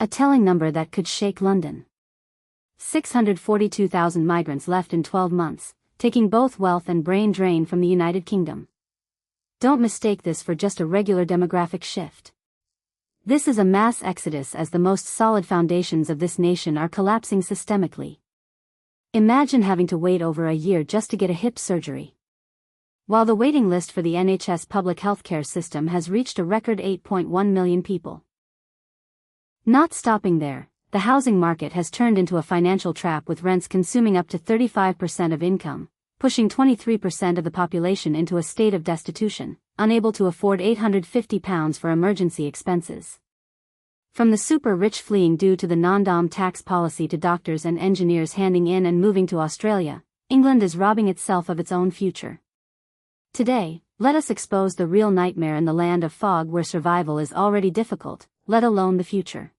A telling number that could shake London. 642,000 migrants left in 12 months, taking both wealth and brain drain from the United Kingdom. Don't mistake this for just a regular demographic shift. This is a mass exodus as the most solid foundations of this nation are collapsing systemically. Imagine having to wait over a year just to get a hip surgery. While the waiting list for the NHS public healthcare system has reached a record 8.1 million people. Not stopping there, the housing market has turned into a financial trap with rents consuming up to 35% of income, pushing 23% of the population into a state of destitution, unable to afford £850 for emergency expenses. From the super rich fleeing due to the non-dom tax policy to doctors and engineers handing in and moving to Australia, England is robbing itself of its own future. Today, let us expose the real nightmare in the land of fog where survival is already difficult, let alone the future.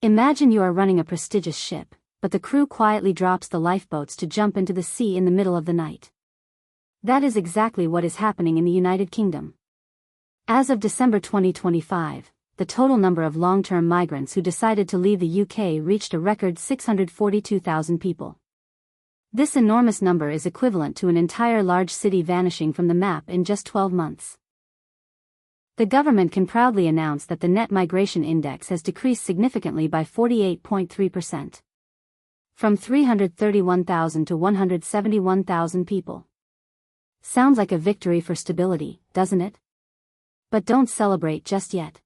Imagine you are running a prestigious ship, but the crew quietly drops the lifeboats to jump into the sea in the middle of the night. That is exactly what is happening in the United Kingdom. As of December 2025, the total number of long-term migrants who decided to leave the UK reached a record 642,000 people. This enormous number is equivalent to an entire large city vanishing from the map in just 12 months. The government can proudly announce that the net migration index has decreased significantly by 48.3%. From 331,000 to 171,000 people. Sounds like a victory for stability, doesn't it? But don't celebrate just yet.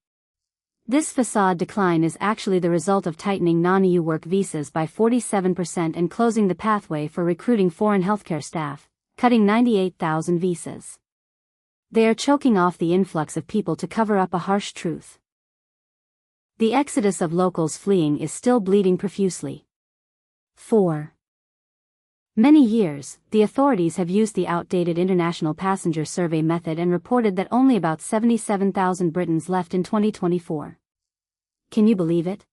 This facade decline is actually the result of tightening non-EU work visas by 47% and closing the pathway for recruiting foreign healthcare staff, cutting 98,000 visas. They are choking off the influx of people to cover up a harsh truth. The exodus of locals fleeing is still bleeding profusely. For many years, the authorities have used the outdated International Passenger Survey method and reported that only about 77,000 Britons left in 2024. Can you believe it?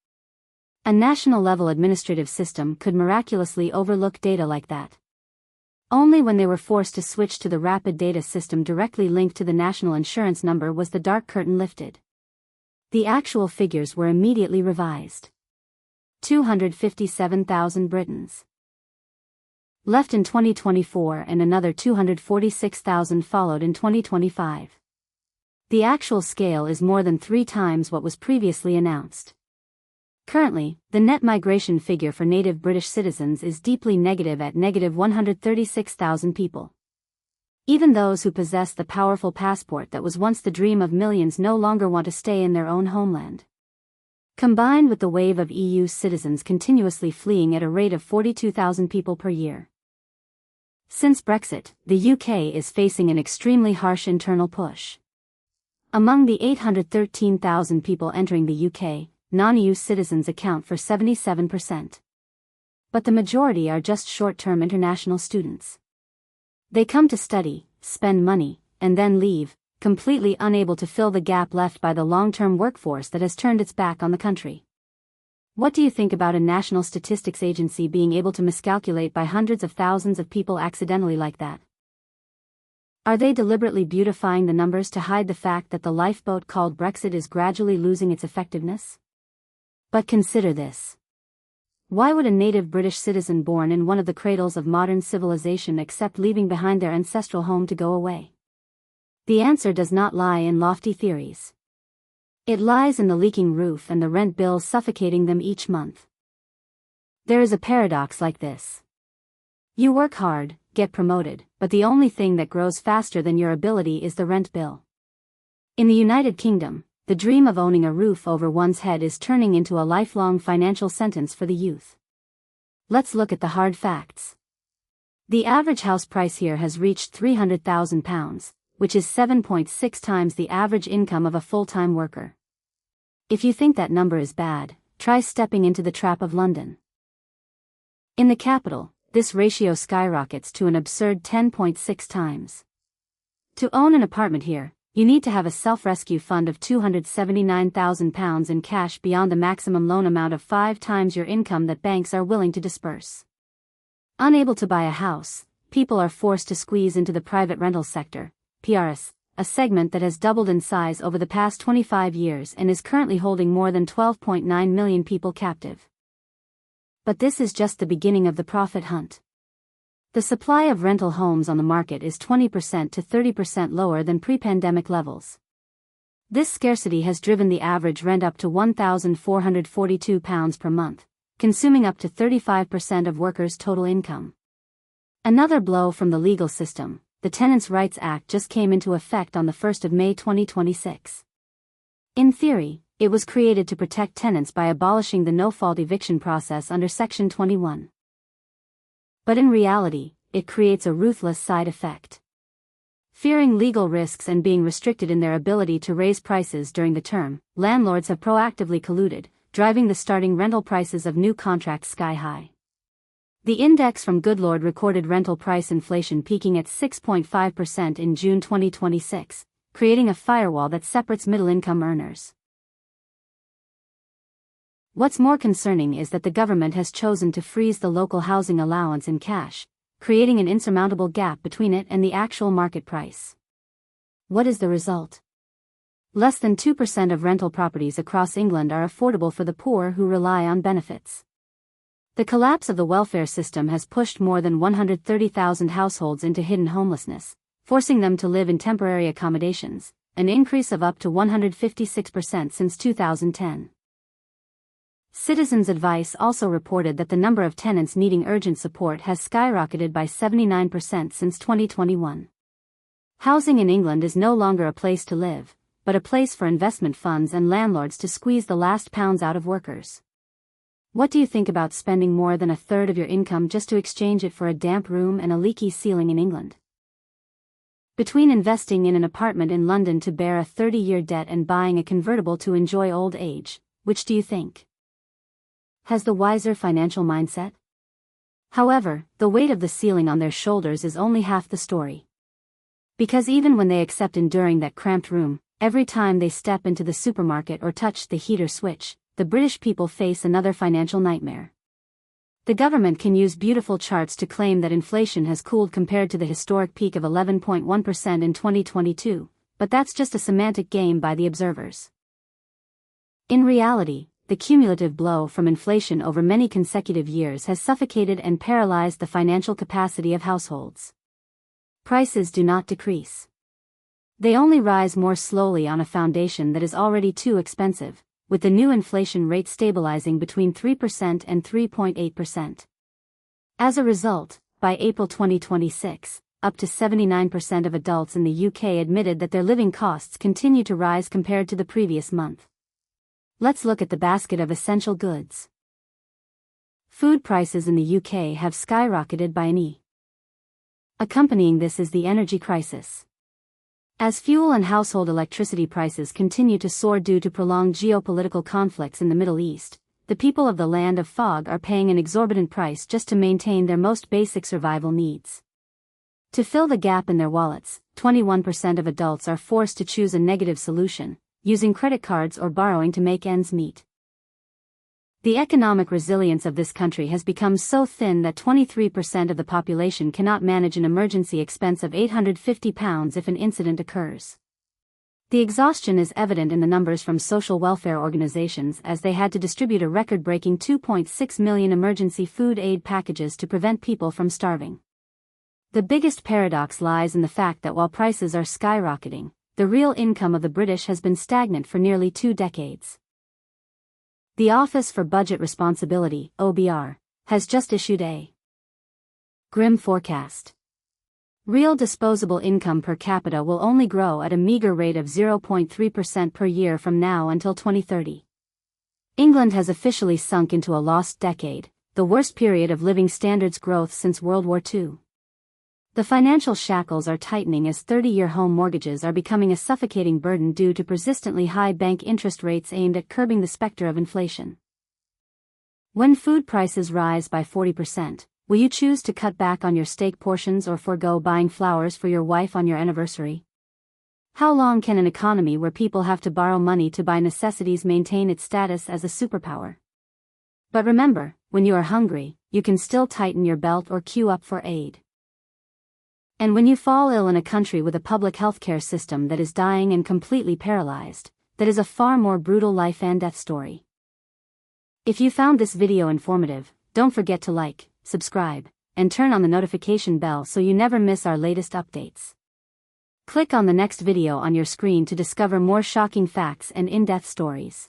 A national-level administrative system could miraculously overlook data like that. Only when they were forced to switch to the rapid data system directly linked to the national insurance number was the dark curtain lifted. The actual figures were immediately revised. 257,000 Britons left in 2024 and another 246,000 followed in 2025. The actual scale is more than 3 times what was previously announced. Currently, the net migration figure for native British citizens is deeply negative at negative 136,000 people. Even those who possess the powerful passport that was once the dream of millions no longer want to stay in their own homeland. Combined with the wave of EU citizens continuously fleeing at a rate of 42,000 people per year. Since Brexit, the UK is facing an extremely harsh internal push. Among the 813,000 people entering the UK, non-EU citizens account for 77%. But the majority are just short-term international students. They come to study, spend money, and then leave, completely unable to fill the gap left by the long-term workforce that has turned its back on the country. What do you think about a national statistics agency being able to miscalculate by hundreds of thousands of people accidentally like that? Are they deliberately beautifying the numbers to hide the fact that the lifeboat called Brexit is gradually losing its effectiveness? But consider this. Why would a native British citizen born in one of the cradles of modern civilization accept leaving behind their ancestral home to go away? The answer does not lie in lofty theories. It lies in the leaking roof and the rent bill suffocating them each month. There is a paradox like this. You work hard, get promoted, but the only thing that grows faster than your ability is the rent bill. In the United Kingdom, the dream of owning a roof over one's head is turning into a lifelong financial sentence for the youth. Let's look at the hard facts. The average house price here has reached £300,000, which is 7.6 times the average income of a full-time worker. If you think that number is bad, try stepping into the trap of London. In the capital, this ratio skyrockets to an absurd 10.6 times. To own an apartment here, you need to have a self-rescue fund of £279,000 in cash beyond the maximum loan amount of 5 times your income that banks are willing to disperse. Unable to buy a house, people are forced to squeeze into the private rental sector, PRS, a segment that has doubled in size over the past 25 years and is currently holding more than 12.9 million people captive. But this is just the beginning of the profit hunt. The supply of rental homes on the market is 20% to 30% lower than pre-pandemic levels. This scarcity has driven the average rent up to £1,442 per month, consuming up to 35% of workers' total income. Another blow from the legal system: the Tenants' Rights Act just came into effect on the 1st of May 2026. In theory, it was created to protect tenants by abolishing the no-fault eviction process under Section 21. But in reality, it creates a ruthless side effect. Fearing legal risks and being restricted in their ability to raise prices during the term, landlords have proactively colluded, driving the starting rental prices of new contracts sky high. The index from Goodlord recorded rental price inflation peaking at 6.5% in June 2026, creating a firewall that separates middle-income earners. What's more concerning is that the government has chosen to freeze the local housing allowance in cash, creating an insurmountable gap between it and the actual market price. What is the result? Less than 2% of rental properties across England are affordable for the poor who rely on benefits. The collapse of the welfare system has pushed more than 130,000 households into hidden homelessness, forcing them to live in temporary accommodations, an increase of up to 156% since 2010. Citizens Advice also reported that the number of tenants needing urgent support has skyrocketed by 79% since 2021. Housing in England is no longer a place to live, but a place for investment funds and landlords to squeeze the last pounds out of workers. What do you think about spending more than a third of your income just to exchange it for a damp room and a leaky ceiling in England? Between investing in an apartment in London to bear a 30-year debt and buying a convertible to enjoy old age, which do you think has the wiser financial mindset? However, the weight of the ceiling on their shoulders is only half the story. Because even when they accept enduring that cramped room, every time they step into the supermarket or touch the heater switch, the British people face another financial nightmare. The government can use beautiful charts to claim that inflation has cooled compared to the historic peak of 11.1% in 2022, but that's just a semantic game by the observers. In reality, the cumulative blow from inflation over many consecutive years has suffocated and paralyzed the financial capacity of households. Prices do not decrease. They only rise more slowly on a foundation that is already too expensive, with the new inflation rate stabilizing between 3% and 3.8%. As a result, by April 2026, up to 79% of adults in the UK admitted that their living costs continue to rise compared to the previous month. Let's look at the basket of essential goods. Food prices in the UK have skyrocketed by an E. Accompanying this is the energy crisis. As fuel and household electricity prices continue to soar due to prolonged geopolitical conflicts in the Middle East, the people of the land of fog are paying an exorbitant price just to maintain their most basic survival needs. To fill the gap in their wallets, 21% of adults are forced to choose a negative solution, using credit cards or borrowing to make ends meet. The economic resilience of this country has become so thin that 23% of the population cannot manage an emergency expense of £850 if an incident occurs. The exhaustion is evident in the numbers from social welfare organizations, as they had to distribute a record-breaking 2.6 million emergency food aid packages to prevent people from starving. The biggest paradox lies in the fact that while prices are skyrocketing, the real income of the British has been stagnant for nearly 2 decades. The Office for Budget Responsibility, OBR, has just issued a grim forecast. Real disposable income per capita will only grow at a meager rate of 0.3% per year from now until 2030. England has officially sunk into a lost decade, the worst period of living standards growth since World War II. The financial shackles are tightening as 30-year home mortgages are becoming a suffocating burden due to persistently high bank interest rates aimed at curbing the specter of inflation. When food prices rise by 40%, will you choose to cut back on your steak portions or forego buying flowers for your wife on your anniversary? How long can an economy where people have to borrow money to buy necessities maintain its status as a superpower? But remember, when you are hungry, you can still tighten your belt or queue up for aid. And when you fall ill in a country with a public healthcare system that is dying and completely paralyzed, that is a far more brutal life and death story. If you found this video informative, don't forget to like, subscribe, and turn on the notification bell so you never miss our latest updates. Click on the next video on your screen to discover more shocking facts and in-depth stories.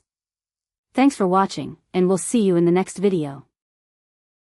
Thanks for watching, and we'll see you in the next video.